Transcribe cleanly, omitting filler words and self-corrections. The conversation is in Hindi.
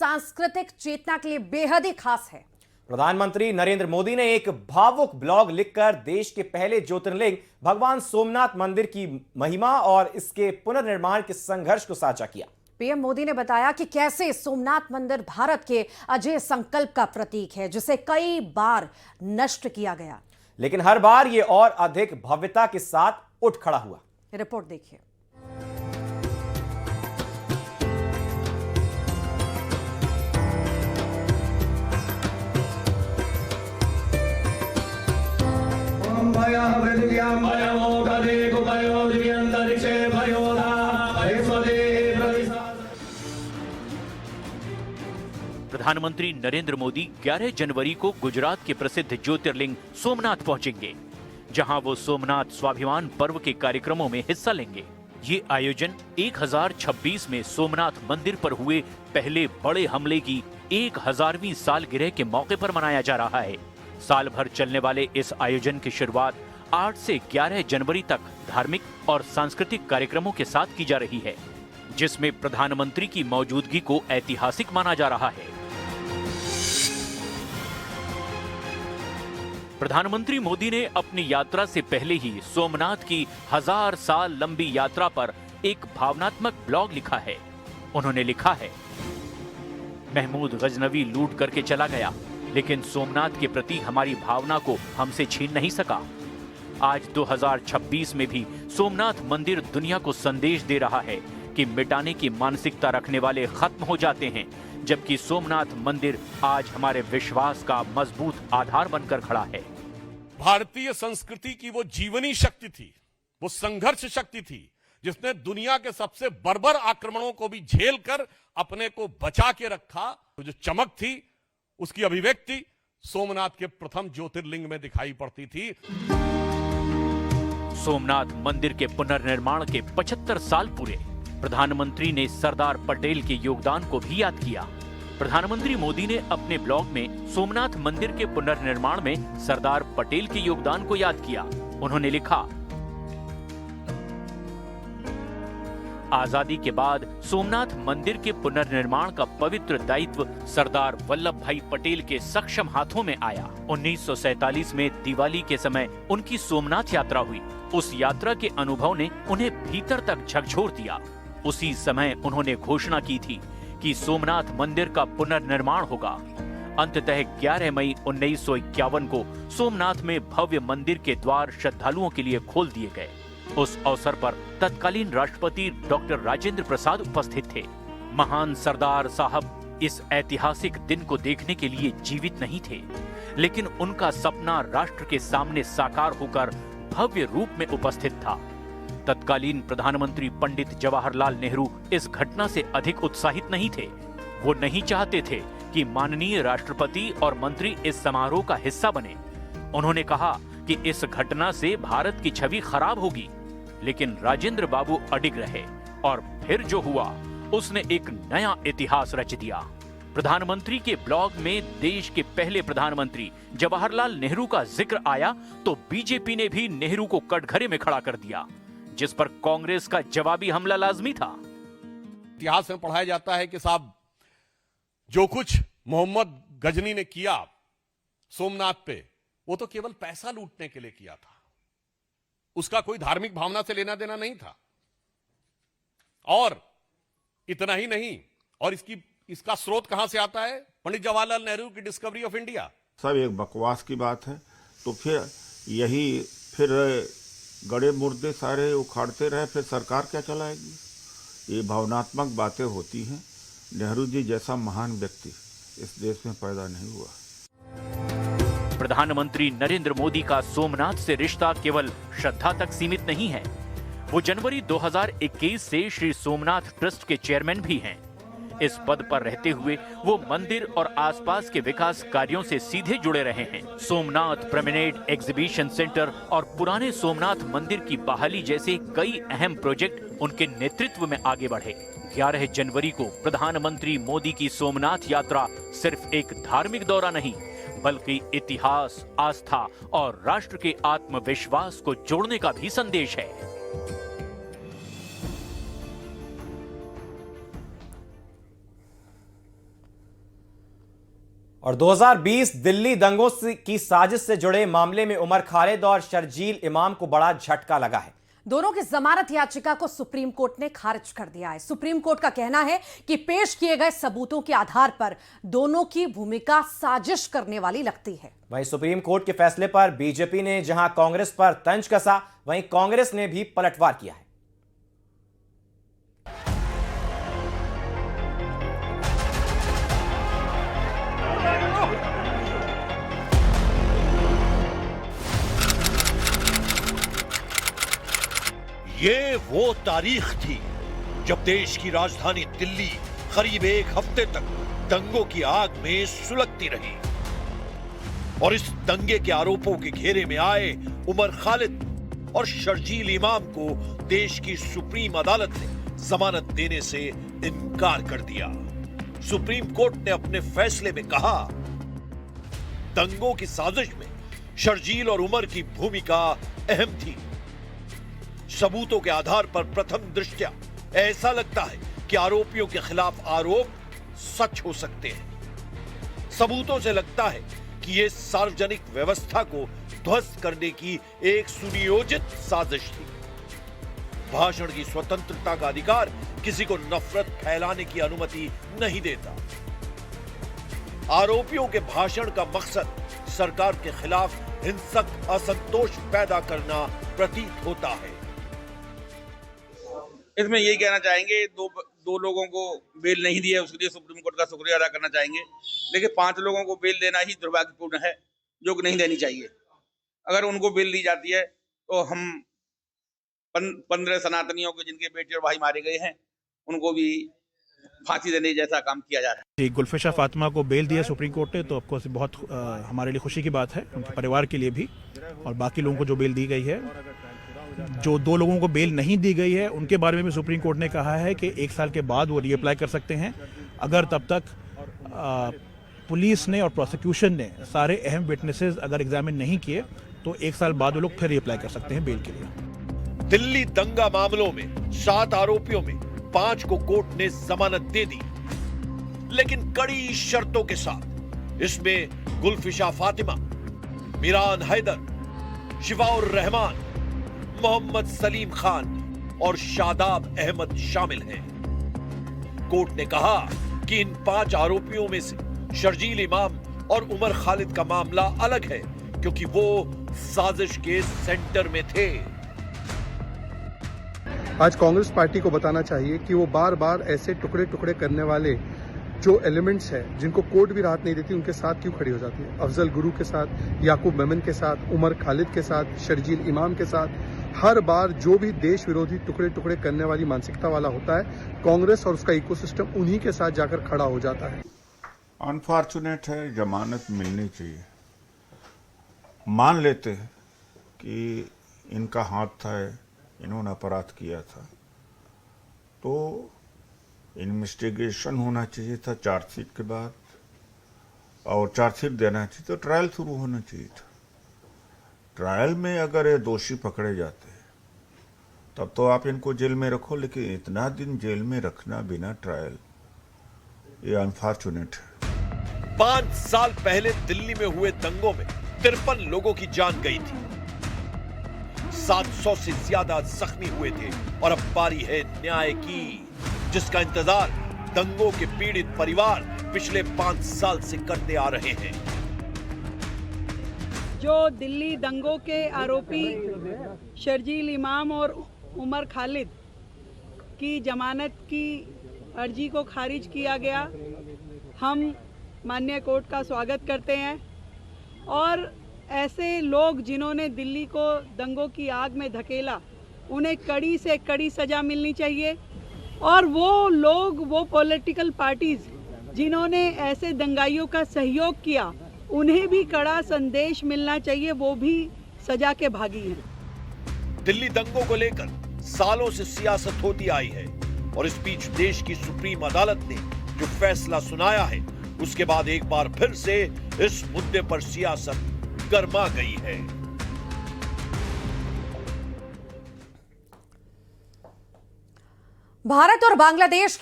सांस्कृतिक चेतना के लिए बेहद ही खास है। प्रधानमंत्री नरेंद्र मोदी ने एक भावुक ब्लॉग लिखकर देश के पहले ज्योतिर्लिंग भगवान सोमनाथ मंदिर की महिमा और इसके पुनर्निर्माण के संघर्ष को साझा किया। पीएम मोदी ने बताया कि कैसे सोमनाथ मंदिर भारत के अजेय संकल्प का प्रतीक है, जिसे कई बार नष्ट किया गया, लेकिन हर बार ये और अधिक भव्यता के साथ उठ खड़ा हुआ। रिपोर्ट देखिए। प्रधानमंत्री नरेंद्र मोदी 11 जनवरी को गुजरात के प्रसिद्ध ज्योतिर्लिंग सोमनाथ पहुंचेंगे, जहां वो सोमनाथ स्वाभिमान पर्व के कार्यक्रमों में हिस्सा लेंगे। ये आयोजन 1026 में सोमनाथ मंदिर पर हुए पहले बड़े हमले की 1000वीं सालगिरह के मौके पर मनाया जा रहा है। साल भर चलने वाले इस आयोजन की शुरुआत 8 से 11 जनवरी तक धार्मिक और सांस्कृतिक कार्यक्रमों के साथ की जा रही है, जिसमें प्रधानमंत्री की मौजूदगी को ऐतिहासिक माना जा रहा है। प्रधानमंत्री मोदी ने अपनी यात्रा से पहले ही सोमनाथ की 1000 साल लंबी यात्रा पर एक भावनात्मक ब्लॉग लिखा है। उन्होंने लिखा है, महमूद गजनवी लूट करके चला गया, लेकिन सोमनाथ के प्रति हमारी भावना को हमसे छीन नहीं सका। आज 2026 में भी सोमनाथ मंदिर दुनिया को संदेश दे रहा है कि मिटाने की मानसिकता रखने वाले खत्म हो जाते हैं, जबकि सोमनाथ मंदिर आज हमारे विश्वास का मजबूत आधार बनकर खड़ा है। भारतीय संस्कृति की वो जीवनी शक्ति थी, वो संघर्ष शक्ति थी, जिसने दुनिया के सबसे बर्बर आक्रमणों को भी झेल कर अपने को बचा के रखा। तो जो चमक थी, उसकी अभिव्यक्ति सोमनाथ के प्रथम ज्योतिर्लिंग में दिखाई पड़ती थी। सोमनाथ मंदिर के पुनर्निर्माण के 75 साल पूरे। प्रधानमंत्री ने सरदार पटेल के योगदान को भी याद किया। प्रधानमंत्री मोदी ने अपने ब्लॉग में सोमनाथ मंदिर के पुनर्निर्माण में सरदार पटेल के योगदान को याद किया। उन्होंने लिखा, आजादी के बाद सोमनाथ मंदिर के पुनर्निर्माण का पवित्र दायित्व सरदार वल्लभ भाई पटेल के सक्षम हाथों में आया। 1947 में दिवाली के समय उनकी सोमनाथ यात्रा हुई। उस यात्रा के अनुभव ने उन्हें भीतर तक झकझोर दिया। उसी समय उन्होंने घोषणा की थी कि सोमनाथ मंदिर का पुनर्निर्माण होगा। अंततः 11 मई 1951 को सोमनाथ में भव्य मंदिर के द्वार श्रद्धालुओं के लिए खोल दिए गए। उस अवसर पर तत्कालीन राष्ट्रपति डॉक्टर राजेंद्र प्रसाद उपस्थित थे। महान सरदार साहब इस ऐतिहासिक दिन को देखने के लिए जीवित नहीं थे, लेकिन उनका सपना राष्ट्र के सामने साकार होकर भव्य रूप में उपस्थित था। तत्कालीन प्रधानमंत्री पंडित जवाहरलाल नेहरू इस घटना से अधिक उत्साहित नहीं थे। वो नहीं चाहते थे कि माननीय राष्ट्रपति और मंत्री इस समारोह का हिस्सा बने। उन्होंने कहा कि इस घटना से भारत की छवि खराब होगी, लेकिन राजेंद्र बाबू अडिग रहे और फिर जो हुआ उसने एक नया इतिहास रच दिया। प्रधानमंत्री के ब्लॉग में देश के पहले प्रधानमंत्री जवाहरलाल नेहरू का जिक्र आया तो बीजेपी ने भी नेहरू को कटघरे में खड़ा कर दिया, जिस पर कांग्रेस का जवाबी हमला लाजमी था। इतिहास में पढ़ाया जाता है कि साहब जो कुछ मोहम्मद गजनी ने किया सोमनाथ पे, वो तो केवल पैसा लूटने के लिए किया था। उसका कोई धार्मिक भावना से लेना देना नहीं था। और इतना ही नहीं, और इसका स्रोत कहां से आता है? पंडित जवाहरलाल नेहरू की डिस्कवरी ऑफ इंडिया। सब एक बकवास की बात है। तो फिर गड़े मुर्दे सारे उखाड़ते रहे, फिर सरकार क्या चलाएगी? ये भावनात्मक बातें होती हैं। नेहरू जी जैसा महान व्यक्ति इस देश में पैदा नहीं हुआ। प्रधानमंत्री नरेंद्र मोदी का सोमनाथ से रिश्ता केवल श्रद्धा तक सीमित नहीं है। वो जनवरी 2021 से श्री सोमनाथ ट्रस्ट के चेयरमैन भी हैं। इस पद पर रहते हुए वो मंदिर और आसपास के विकास कार्यों से सीधे जुड़े रहे हैं। सोमनाथ प्रमिनेट एग्जीबिशन सेंटर और पुराने सोमनाथ मंदिर की बहाली जैसे कई अहम प्रोजेक्ट उनके नेतृत्व में आगे बढ़े। 11 जनवरी को प्रधानमंत्री मोदी की सोमनाथ यात्रा सिर्फ एक धार्मिक दौरा नहीं, बल्कि इतिहास, आस्था और राष्ट्र के आत्मविश्वास को जोड़ने का भी संदेश है। और 2020 दिल्ली दंगों की साजिश से जुड़े मामले में उमर खालिद और शर्जील इमाम को बड़ा झटका लगा है। दोनों की जमानत याचिका को सुप्रीम कोर्ट ने खारिज कर दिया है। सुप्रीम कोर्ट का कहना है कि पेश किए गए सबूतों के आधार पर दोनों की भूमिका साजिश करने वाली लगती है। वहीं सुप्रीम कोर्ट के फैसले पर बीजेपी ने जहां कांग्रेस पर तंज कसा, वहीं कांग्रेस ने भी पलटवार किया है। ये वो तारीख थी जब देश की राजधानी दिल्ली करीब एक हफ्ते तक दंगों की आग में सुलगती रही और इस दंगे के आरोपों के घेरे में आए उमर खालिद और शर्जील इमाम को देश की सुप्रीम अदालत ने जमानत देने से इनकार कर दिया। सुप्रीम कोर्ट ने अपने फैसले में कहा, दंगों की साजिश में शर्जील और उमर की भूमिका अहम थी। सबूतों के आधार पर प्रथम दृष्टया ऐसा लगता है कि आरोपियों के खिलाफ आरोप सच हो सकते हैं। सबूतों से लगता है कि यह सार्वजनिक व्यवस्था को ध्वस्त करने की एक सुनियोजित साजिश थी। भाषण की स्वतंत्रता का अधिकार किसी को नफरत फैलाने की अनुमति नहीं देता। आरोपियों के भाषण का मकसद सरकार के खिलाफ हिंसक असंतोष पैदा करना प्रतीत होता है। इसमें यही कहना चाहेंगे, दो लोगों को बेल नहीं दिया, उसके लिए सुप्रीम कोर्ट का शुक्रिया अदा करना चाहेंगे। लेकिन 5 लोगों को बेल देना ही दुर्भाग्यपूर्ण है, जो कि नहीं देनी चाहिए। अगर उनको बेल दी जाती है तो हम 15 सनातनियों के जिनके बेटे और भाई मारे गए हैं, उनको भी फांसी देने जैसा काम किया जा रहा है। गुलफिशा फातिमा को बेल दिया सुप्रीम कोर्ट ने, तो ऑफकोर्स बहुत हमारे लिए खुशी की बात है, उनके परिवार के लिए भी, और बाकी लोगों को जो बेल दी गई है। जो 2 लोगों को बेल नहीं दी गई है उनके बारे में भी सुप्रीम कोर्ट ने कहा है कि 1 साल के बाद वो रीअप्लाई कर सकते हैं, अगर तब तक पुलिस ने और प्रोसिक्यूशन ने सारे अहम विटनेसेस अगर एग्जामिन नहीं किए तो 1 साल बाद वो लोग फिर रीअप्लाई कर सकते हैं बेल के लिए। दिल्ली दंगा मामलों में 7 आरोपियों में 5 को कोर्ट ने जमानत दे दी, लेकिन कड़ी शर्तों के साथ। इसमें गुलफिशा फातिमा, मिरान हैदर, शिफाउर रहमान, मोहम्मद सलीम खान और शादाब अहमद शामिल हैं। कोर्ट ने कहा कि इन 5 आरोपियों में से शर्जील इमाम और उमर खालिद का मामला अलग है, क्योंकि वो साजिश के सेंटर में थे। आज कांग्रेस पार्टी को बताना चाहिए कि वो बार बार ऐसे टुकड़े टुकड़े करने वाले जो एलिमेंट्स हैं, जिनको कोर्ट भी राहत नहीं देती, उनके साथ क्यों खड़ी हो जाती है। अफजल गुरु के साथ, याकूब मेमन के साथ, उमर खालिद के साथ, शर्जील इमाम के साथ, हर बार जो भी देश विरोधी टुकड़े टुकड़े करने वाली मानसिकता वाला होता है, कांग्रेस और उसका इकोसिस्टम उन्हीं के साथ जाकर खड़ा हो जाता है। अनफॉर्चुनेट है, जमानत मिलनी चाहिए। मान लेते हैं कि इनका हाथ था, इन्होंने अपराध किया था, तो इन्वेस्टिगेशन होना चाहिए था चार्जशीट के बाद, और चार्जशीट देना चाहिए तो ट्रायल शुरू होना चाहिए था। ट्रायल में अगर ये दोषी पकड़े जाते हैं तब तो आप इनको जेल में रखो, लेकिन इतना दिन जेल में रखना बिना ट्रायल, ये अनफॉर्चुनेट है। 5 साल पहले दिल्ली में हुए दंगों में 53 लोगों की जान गई थी, 700 से ज्यादा जख्मी हुए थे, और अब बारी है न्याय की, जिसका इंतजार दंगों के पीड़ित परिवार पिछले 5 साल से करते आ रहे हैं। जो दिल्ली दंगों के आरोपी शर्जील इमाम और उमर खालिद की जमानत की अर्जी को खारिज किया गया, हम माननीय कोर्ट का स्वागत करते हैं। और ऐसे लोग जिन्होंने दिल्ली को दंगों की आग में धकेला, उन्हें कड़ी से कड़ी सजा मिलनी चाहिए। और वो लोग, वो पॉलिटिकल पार्टीज जिन्होंने ऐसे दंगाइयों का सहयोग किया, उन्हें भी कड़ा संदेश मिलना चाहिए, वो भी सजा के भागी हैं। दिल्ली दंगों को लेकर सालों से सियासत होती आई है, और इस बीच देश की सुप्रीम अदालत ने जो फैसला सुनाया है, उसके बाद एक बार फिर से इस मुद्दे पर सियासत गर्मा गई है। भारत और बांग्लादेश के